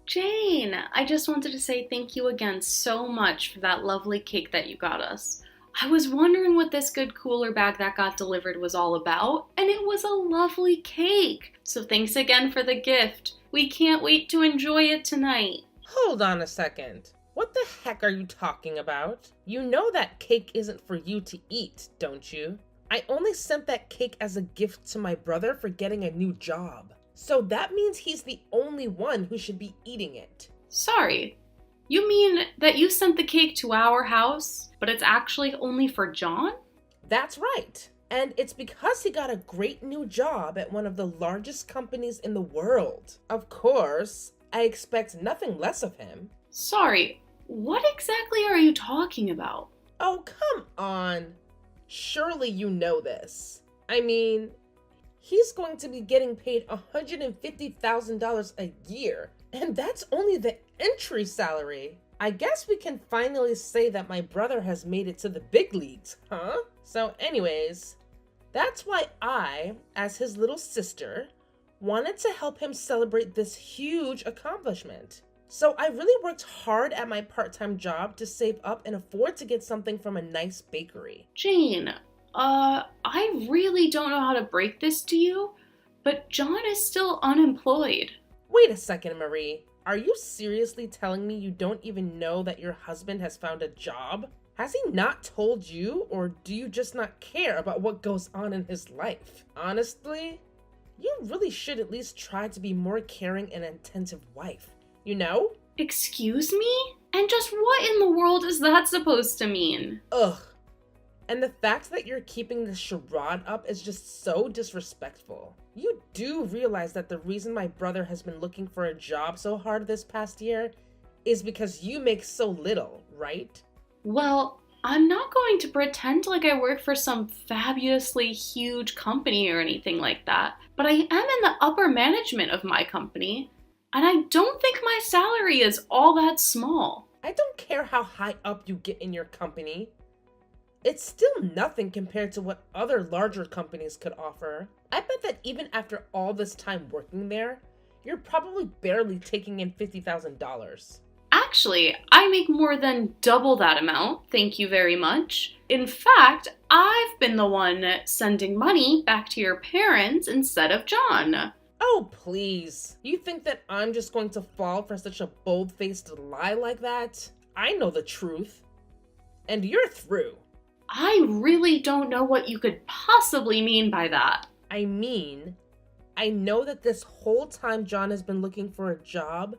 Jane, I just wanted to say thank you again so much for that lovely cake that you got us. I was wondering what this good cooler bag that got delivered was all about, and it was a lovely cake. So thanks again for the gift. We can't wait to enjoy it tonight. Hold on a second. What the heck are you talking about? You know that cake isn't for you to eat, don't you? I only sent that cake as a gift to my brother for getting a new job. So that means he's the only one who should be eating it. Sorry, you mean that you sent the cake to our house, but it's actually only for John? That's right. And it's because he got a great new job at one of the largest companies in the world. Of course, I expect nothing less of him. Sorry, what exactly are you talking about? Oh, come on. Surely you know this. I mean, he's going to be getting paid $150,000 a year, and that's only the entry salary. I guess we can finally say that my brother has made it to the big leagues, huh? So anyways, that's why I, as his little sister, wanted to help him celebrate this huge accomplishment. So I really worked hard at my part-time job to save up and afford to get something from a nice bakery. Jane, I really don't know how to break this to you, but John is still unemployed. Wait a second, Marie. Are you seriously telling me you don't even know that your husband has found a job? Has he not told you, or do you just not care about what goes on in his life? Honestly, you really should at least try to be more caring and attentive wife. You know? Excuse me? And just what in the world is that supposed to mean? Ugh. And the fact that you're keeping this charade up is just so disrespectful. You do realize that the reason my brother has been looking for a job so hard this past year is because you make so little, right? Well, I'm not going to pretend like I work for some fabulously huge company or anything like that, but I am in the upper management of my company. And I don't think my salary is all that small. I don't care how high up you get in your company. It's still nothing compared to what other larger companies could offer. I bet that even after all this time working there, you're probably barely taking in $50,000. Actually, I make more than double that amount, thank you very much. In fact, I've been the one sending money back to your parents instead of John. Oh, please. You think that I'm just going to fall for such a bold-faced lie like that? I know the truth. And you're through. I really don't know what you could possibly mean by that. I mean, I know that this whole time John has been looking for a job,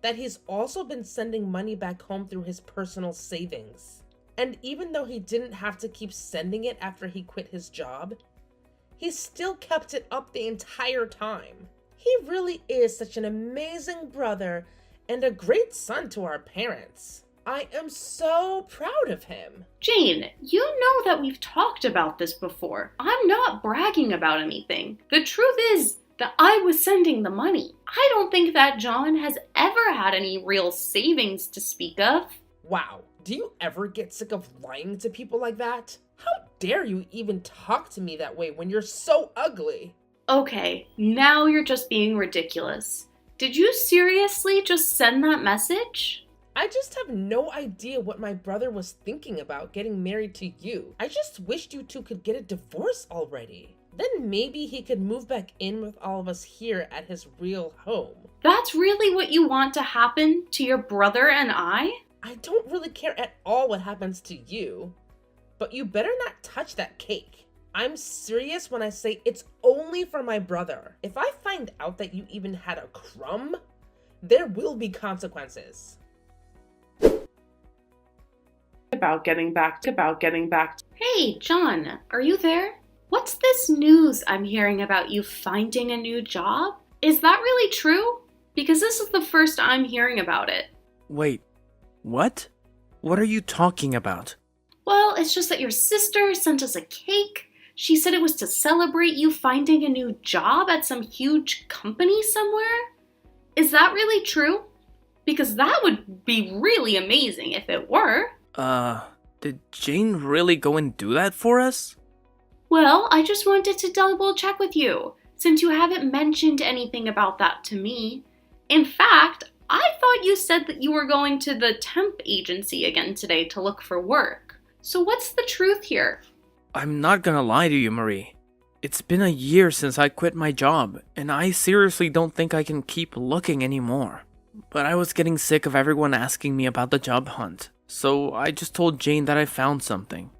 that he's also been sending money back home through his personal savings. And even though he didn't have to keep sending it after he quit his job, he still kept it up the entire time. He really is such an amazing brother and a great son to our parents. I am so proud of him. Jane, you know that we've talked about this before. I'm not bragging about anything. The truth is that I was sending the money. I don't think that John has ever had any real savings to speak of. Wow, do you ever get sick of lying to people like that? How dare you even talk to me that way when you're so ugly? Okay, now you're just being ridiculous. Did you seriously just send that message? I just have no idea what my brother was thinking about getting married to you. I just wished you two could get a divorce already. Then maybe he could move back in with all of us here at his real home. That's really what you want to happen to your brother and I? I don't really care at all what happens to you. But you better not touch that cake. I'm serious when I say it's only for my brother. If I find out that you even had a crumb, there will be consequences. About getting back. Hey, John, are you there? What's this news I'm hearing about you finding a new job? Is that really true? Because this is the first I'm hearing about it. Wait, what? What are you talking about? Well, it's just that your sister sent us a cake. She said it was to celebrate you finding a new job at some huge company somewhere. Is that really true? Because that would be really amazing if it were. Did Jane really go and do that for us? Well, I just wanted to double check with you, since you haven't mentioned anything about that to me. In fact, I thought you said that you were going to the temp agency again today to look for work. So what's the truth here? I'm not gonna lie to you, Marie. It's been a year since I quit my job, and I seriously don't think I can keep looking anymore. But I was getting sick of everyone asking me about the job hunt, so I just told Jane that I found something.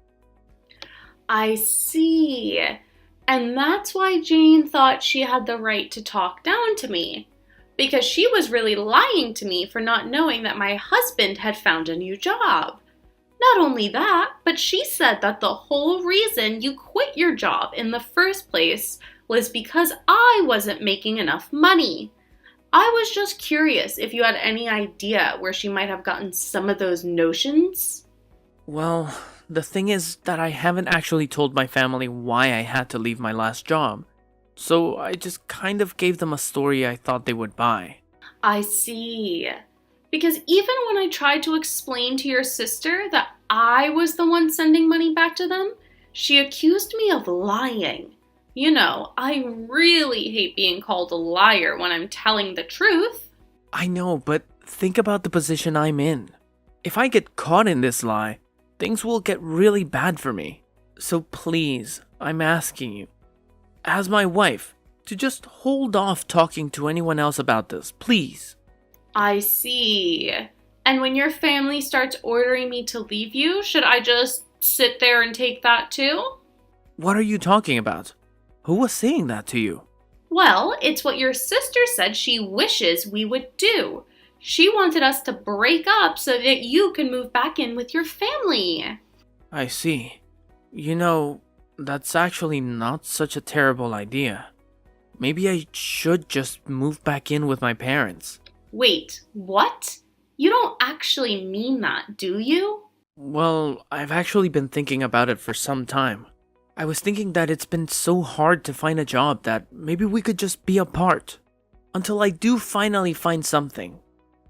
I see. And that's why Jane thought she had the right to talk down to me. Because she was really lying to me for not knowing that my husband had found a new job. Not only that, but she said that the whole reason you quit your job in the first place was because I wasn't making enough money. I was just curious if you had any idea where she might have gotten some of those notions. Well, the thing is that I haven't actually told my family why I had to leave my last job. So I just kind of gave them a story I thought they would buy. I see. Because even when I tried to explain to your sister that I was the one sending money back to them, she accused me of lying. You know, I really hate being called a liar when I'm telling the truth. I know, but think about the position I'm in. If I get caught in this lie, things will get really bad for me. So please, I'm asking you, as my wife, to just hold off talking to anyone else about this, please. I see. And when your family starts ordering me to leave you, should I just sit there and take that too? What are you talking about? Who was saying that to you? Well, it's what your sister said she wishes we would do. She wanted us to break up so that you can move back in with your family. I see. You know, that's actually not such a terrible idea. Maybe I should just move back in with my parents. Wait, what? You don't actually mean that, do you? Well, I've actually been thinking about it for some time. I was thinking that it's been so hard to find a job that maybe we could just be apart. Until I do finally find something.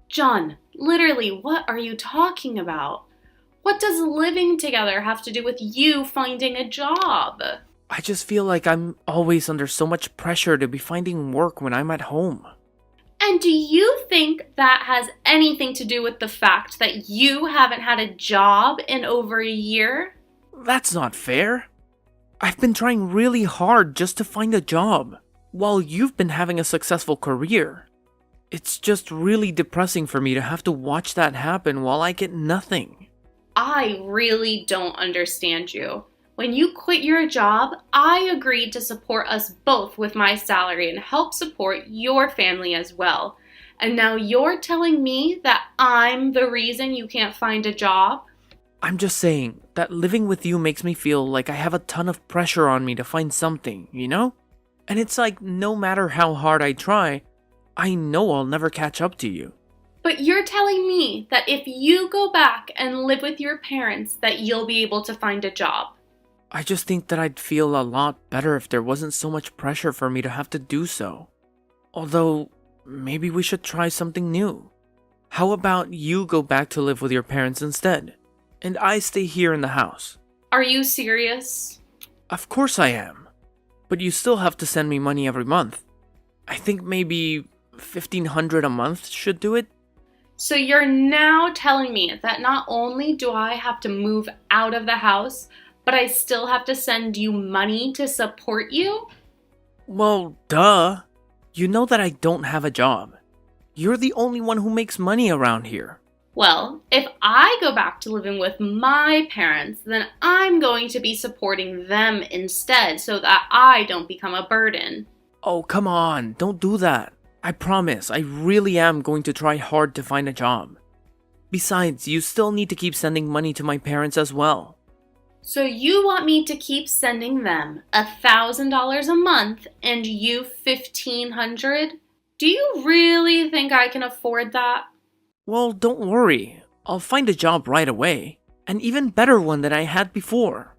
John, literally, what are you talking about? What does living together have to do with you finding a job? I just feel like I'm always under so much pressure to be finding work when I'm at home. And do you think that has anything to do with the fact that you haven't had a job in over a year? That's not fair. I've been trying really hard just to find a job, while you've been having a successful career. It's just really depressing for me to have to watch that happen while I get nothing. I really don't understand you. When you quit your job, I agreed to support us both with my salary and help support your family as well. And now you're telling me that I'm the reason you can't find a job? I'm just saying that living with you makes me feel like I have a ton of pressure on me to find something, you know? And it's like no matter how hard I try, I know I'll never catch up to you. But you're telling me that if you go back and live with your parents, that you'll be able to find a job. I just think that I'd feel a lot better if there wasn't so much pressure for me to have to do so. Although, maybe we should try something new. How about you go back to live with your parents instead, and I stay here in the house? Are you serious? Of course I am. But you still have to send me money every month. I think maybe $1,500 a month should do it. So you're now telling me that not only do I have to move out of the house, but I still have to send you money to support you? Well, duh. You know that I don't have a job. You're the only one who makes money around here. Well, if I go back to living with my parents, then I'm going to be supporting them instead so that I don't become a burden. Oh, come on. Don't do that. I promise, I really am going to try hard to find a job. Besides, you still need to keep sending money to my parents as well. So you want me to keep sending them $1,000 a month and you $1,500? Do you really think I can afford that? Well, don't worry. I'll find a job right away. An even better one than I had before.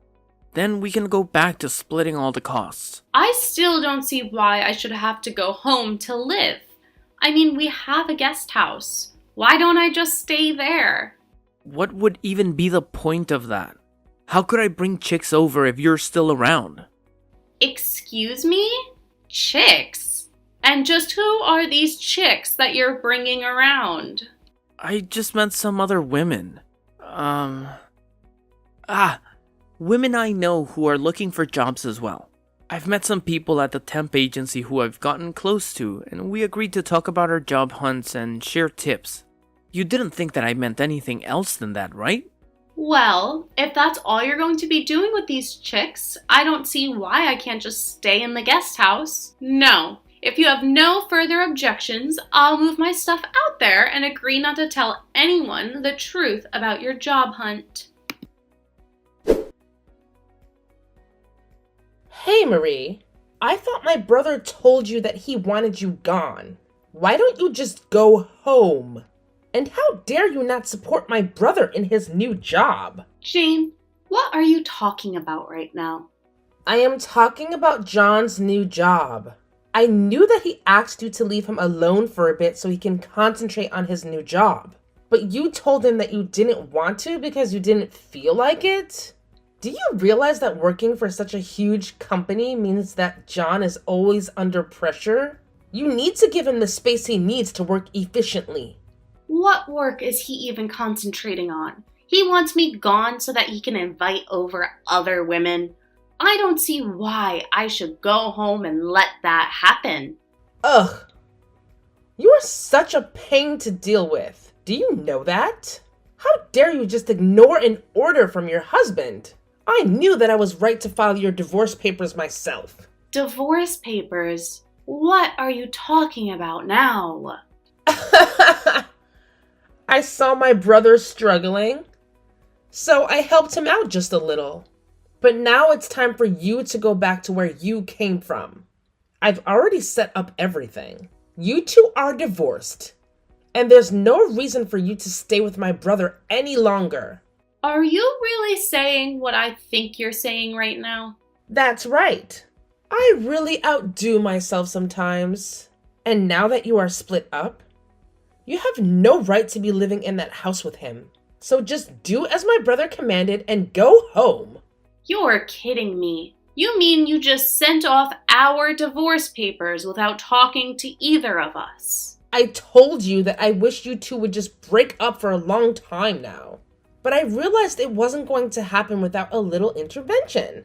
Then we can go back to splitting all the costs. I still don't see why I should have to go home to live. I mean, we have a guest house. Why don't I just stay there? What would even be the point of that? How could I bring chicks over if you're still around? Excuse me? Chicks? And just who are these chicks that you're bringing around? I just meant some other women. Women I know who are looking for jobs as well. I've met some people at the temp agency who I've gotten close to, and we agreed to talk about our job hunts and share tips. You didn't think that I meant anything else than that, right? Well, if that's all you're going to be doing with these chicks, I don't see why I can't just stay in the guest house. No. If you have no further objections, I'll move my stuff out there and agree not to tell anyone the truth about your job hunt. Hey, Marie. I thought my brother told you that he wanted you gone. Why don't you just go home? And how dare you not support my brother in his new job? Jane, what are you talking about right now? I am talking about John's new job. I knew that he asked you to leave him alone for a bit so he can concentrate on his new job. But you told him that you didn't want to because you didn't feel like it? Do you realize that working for such a huge company means that John is always under pressure? You need to give him the space he needs to work efficiently. What work is he even concentrating on? He wants me gone so that he can invite over other women. I don't see why I should go home and let that happen. Ugh. You are such a pain to deal with. Do you know that? How dare you just ignore an order from your husband? I knew that I was right to file your divorce papers myself. Divorce papers? What are you talking about now? I saw my brother struggling, so I helped him out just a little. But now it's time for you to go back to where you came from. I've already set up everything. You two are divorced, and there's no reason for you to stay with my brother any longer. Are you really saying what I think you're saying right now? That's right. I really outdo myself sometimes. And now that you are split up, you have no right to be living in that house with him. So just do as my brother commanded and go home. You're kidding me. You mean you just sent off our divorce papers without talking to either of us? I told you that I wish you two would just break up for a long time now. But I realized it wasn't going to happen without a little intervention.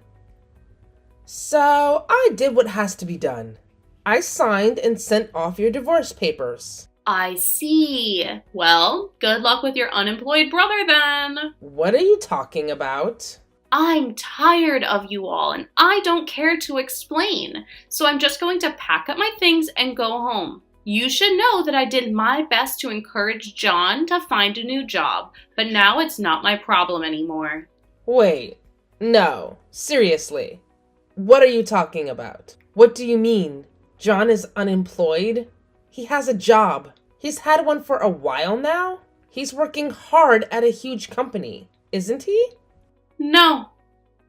So I did what has to be done. I signed and sent off your divorce papers. I see. Well, good luck with your unemployed brother then. What are you talking about? I'm tired of you all and I don't care to explain. So I'm just going to pack up my things and go home. You should know that I did my best to encourage John to find a new job, but now it's not my problem anymore. Wait, no, seriously. What are you talking about? What do you mean? John is unemployed? He has a job. He's had one for a while now. He's working hard at a huge company, isn't he? No,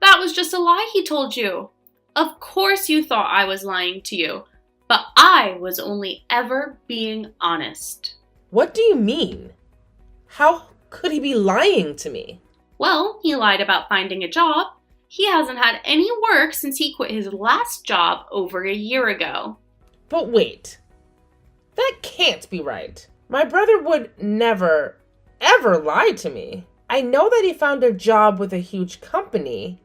that was just a lie he told you. Of course you thought I was lying to you. But I was only ever being honest. What do you mean? How could he be lying to me? Well, he lied about finding a job. He hasn't had any work since he quit his last job over a year ago. But wait, that can't be right. My brother would never, ever lie to me. I know that he found a job with a huge company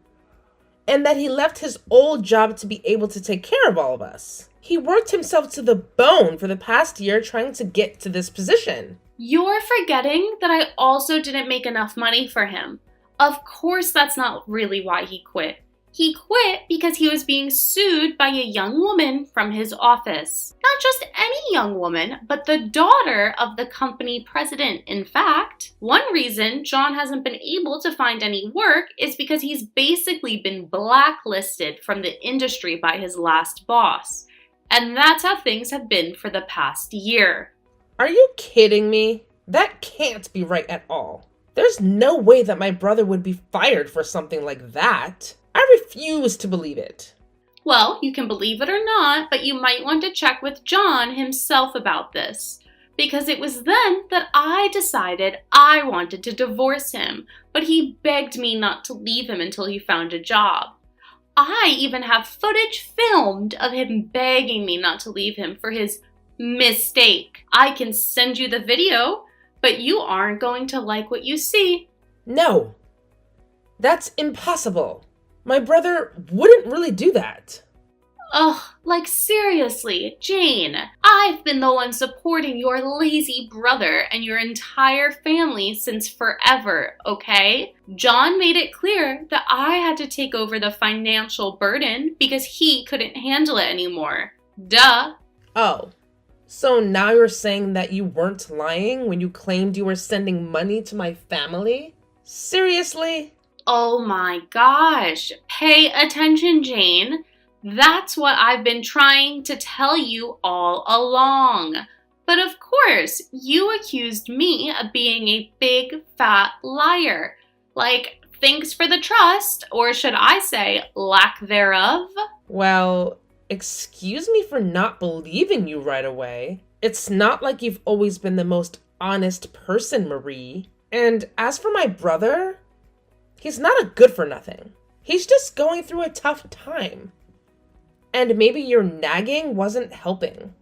and that he left his old job to be able to take care of all of us. He worked himself to the bone for the past year trying to get to this position. You're forgetting that I also didn't make enough money for him. Of course that's not really why he quit. He quit because he was being sued by a young woman from his office. Not just any young woman, but the daughter of the company president, in fact. One reason John hasn't been able to find any work is because he's basically been blacklisted from the industry by his last boss. And that's how things have been for the past year. Are you kidding me? That can't be right at all. There's no way that my brother would be fired for something like that. I refuse to believe it. Well, you can believe it or not, but you might want to check with John himself about this. Because it was then that I decided I wanted to divorce him, but he begged me not to leave him until he found a job. I even have footage filmed of him begging me not to leave him for his mistake. I can send you the video, But you aren't going to like what you see. No, that's impossible. My brother wouldn't really do that. Ugh, like seriously, Jane, I've been the one supporting your lazy brother and your entire family since forever, okay? John made it clear that I had to take over the financial burden because he couldn't handle it anymore. Duh. Oh, so now you're saying that you weren't lying when you claimed you were sending money to my family? Seriously? Oh my gosh. Pay attention, Jane. That's what I've been trying to tell you all along. But of course, you accused me of being a big fat liar. Like, thanks for the trust, or should I say, lack thereof? Well, excuse me for not believing you right away. It's not like you've always been the most honest person, Marie. And as for my brother, he's not a good for nothing. He's just going through a tough time. And maybe your nagging wasn't helping.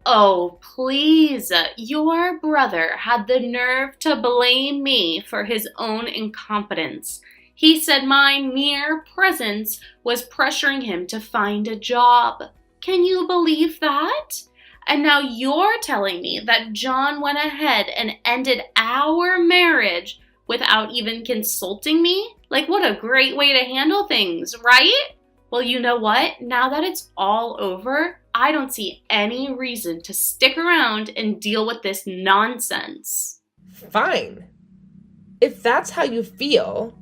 Oh, please. Your brother had the nerve to blame me for his own incompetence. He said my mere presence was pressuring him to find a job. Can you believe that? And now you're telling me that John went ahead and ended our marriage without even consulting me? Like, what a great way to handle things, right? Well, you know what? Now that it's all over, I don't see any reason to stick around and deal with this nonsense. Fine. If that's how you feel,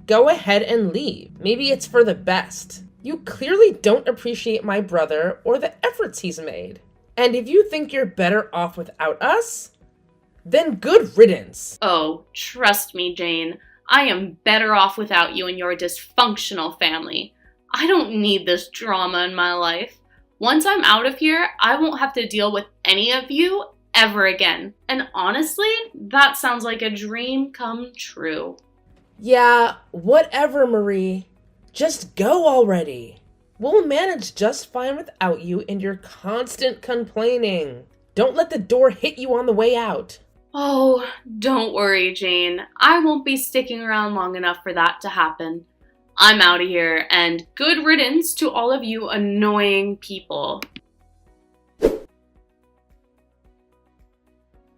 go ahead and leave. Maybe it's for the best. You clearly don't appreciate my brother or the efforts he's made. And if you think you're better off without us, then good riddance. Oh, trust me, Jane. I am better off without you and your dysfunctional family. I don't need this drama in my life. Once I'm out of here, I won't have to deal with any of you ever again. And honestly, that sounds like a dream come true. Yeah, whatever, Marie. Just go already. We'll manage just fine without you and your constant complaining. Don't let the door hit you on the way out. Oh, don't worry, Jane. I won't be sticking around long enough for that to happen. I'm out of here, and good riddance to all of you annoying people.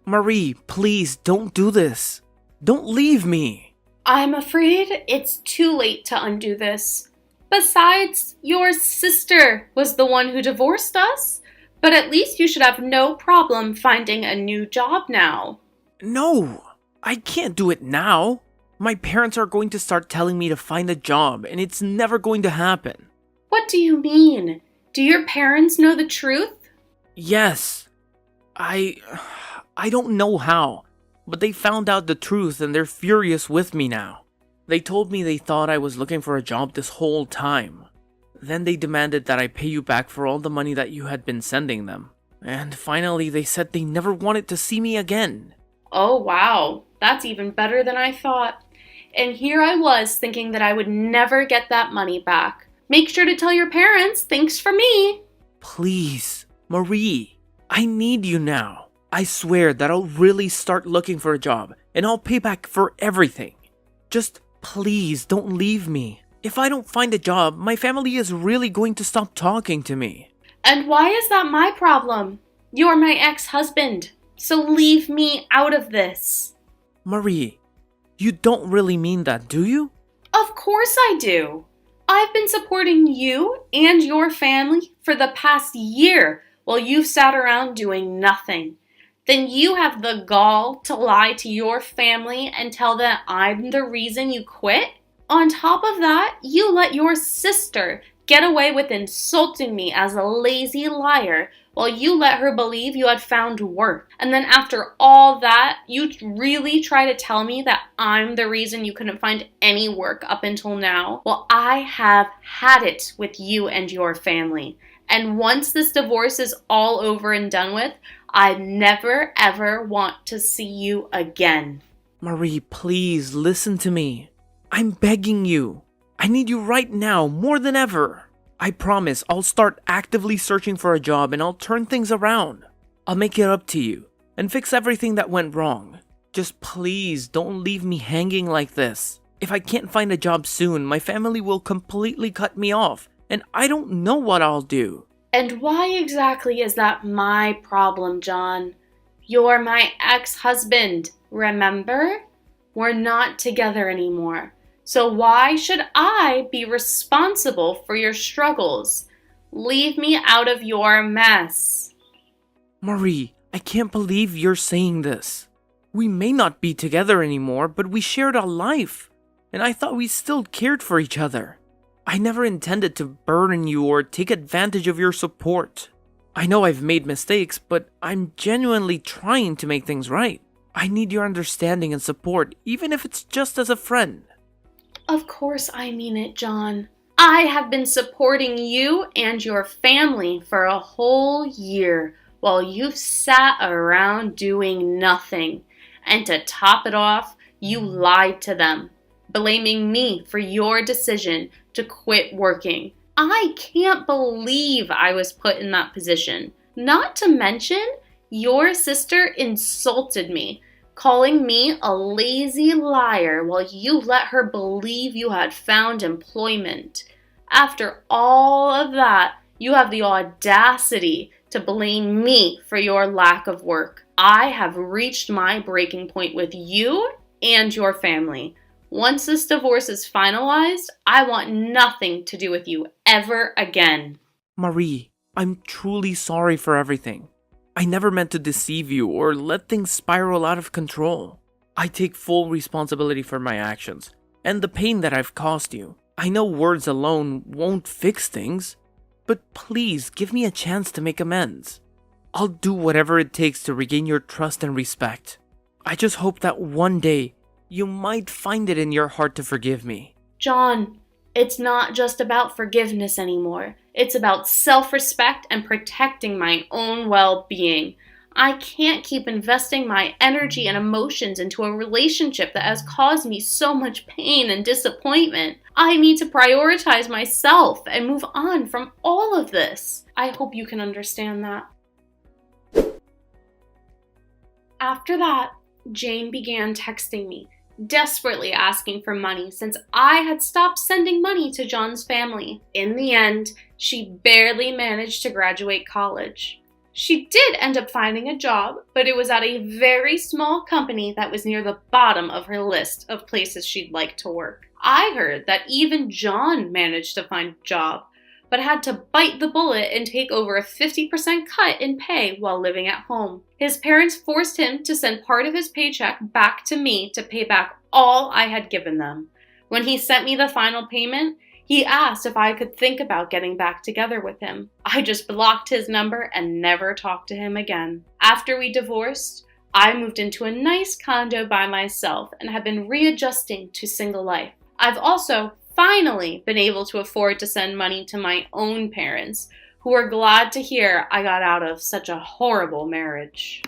Marie, please don't do this. Don't leave me. I'm afraid it's too late to undo this. Besides, your sister was the one who divorced us, but at least you should have no problem finding a new job now. No, I can't do it now. My parents are going to start telling me to find a job, and it's never going to happen. What do you mean? Do your parents know the truth? Yes. I don't know how, but they found out the truth and they're furious with me now. They told me they thought I was looking for a job this whole time. Then they demanded that I pay you back for all the money that you had been sending them. And finally they said they never wanted to see me again. Oh wow, that's even better than I thought. And here I was thinking that I would never get that money back. Make sure to tell your parents, thanks for me. Please, Marie, I need you now. I swear that I'll really start looking for a job and I'll pay back for everything. Just please don't leave me. If I don't find a job, my family is really going to stop talking to me. And why is that my problem? You're my ex-husband, so leave me out of this. Marie, you don't really mean that, do you? Of course I do. I've been supporting you and your family for the past year while you've sat around doing nothing. Then you have the gall to lie to your family and tell them I'm the reason you quit? On top of that, you let your sister get away with insulting me as a lazy liar while you let her believe you had found work. And then after all that, you really try to tell me that I'm the reason you couldn't find any work up until now? Well, I have had it with you and your family. And once this divorce is all over and done with, I never ever want to see you again. Marie, please listen to me. I'm begging you. I need you right now more than ever. I promise I'll start actively searching for a job and I'll turn things around. I'll make it up to you and fix everything that went wrong. Just please don't leave me hanging like this. If I can't find a job soon, my family will completely cut me off, and I don't know what I'll do. And why exactly is that my problem, John? You're my ex-husband, remember? We're not together anymore. So why should I be responsible for your struggles? Leave me out of your mess. Marie, I can't believe you're saying this. We may not be together anymore, but we shared a life, and I thought we still cared for each other. I never intended to burden you or take advantage of your support. I know I've made mistakes, but I'm genuinely trying to make things right. I need your understanding and support, even if it's just as a friend. Of course I mean it, John. I have been supporting you and your family for a whole year while you've sat around doing nothing. And to top it off, you lied to them, blaming me for your decision to quit working. I can't believe I was put in that position. Not to mention, your sister insulted me, calling me a lazy liar while you let her believe you had found employment. After all of that, you have the audacity to blame me for your lack of work. I have reached my breaking point with you and your family. Once this divorce is finalized, I want nothing to do with you ever again. Marie, I'm truly sorry for everything. I never meant to deceive you or let things spiral out of control. I take full responsibility for my actions and the pain that I've caused you. I know words alone won't fix things, but please give me a chance to make amends. I'll do whatever it takes to regain your trust and respect. I just hope that one day you might find it in your heart to forgive me. John, it's not just about forgiveness anymore. It's about self-respect and protecting my own well-being. I can't keep investing my energy and emotions into a relationship that has caused me so much pain and disappointment. I need to prioritize myself and move on from all of this. I hope you can understand that. After that, Jane began texting me, desperately asking for money since I had stopped sending money to John's family. In the end, she barely managed to graduate college. She did end up finding a job, but it was at a very small company that was near the bottom of her list of places she'd like to work. I heard that even John managed to find a job, but had to bite the bullet and take over a 50% cut in pay while living at home. His parents forced him to send part of his paycheck back to me to pay back all I had given them. When he sent me the final payment, he asked if I could think about getting back together with him. I just blocked his number and never talked to him again. After we divorced, I moved into a nice condo by myself and have been readjusting to single life. I've also finally been able to afford to send money to my own parents, who are glad to hear I got out of such a horrible marriage.